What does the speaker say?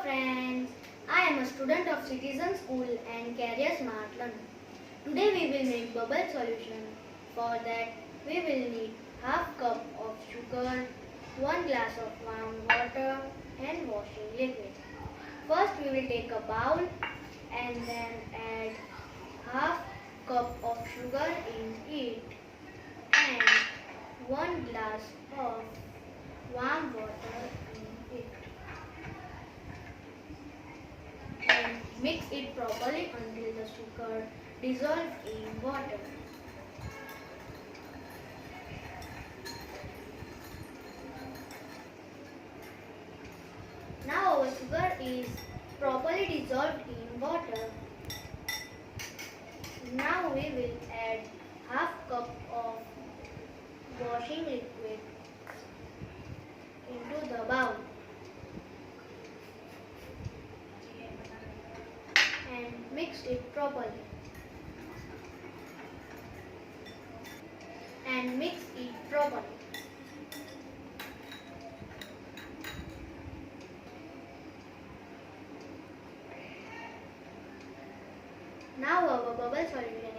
friends, I am a student of Citizen School and Career Smart Learning. Today we will make bubble solution. For that we will need half cup of sugar, 1 glass of warm water and washing liquid. First we will take a bowl and then add half cup of sugar in it and 1 glass of warm water in it. And mix it properly until the sugar dissolves in water. Now our sugar is properly dissolved in water. Now we will add half cup of washing liquid into the bowl and mix it properly. Now our bubble solution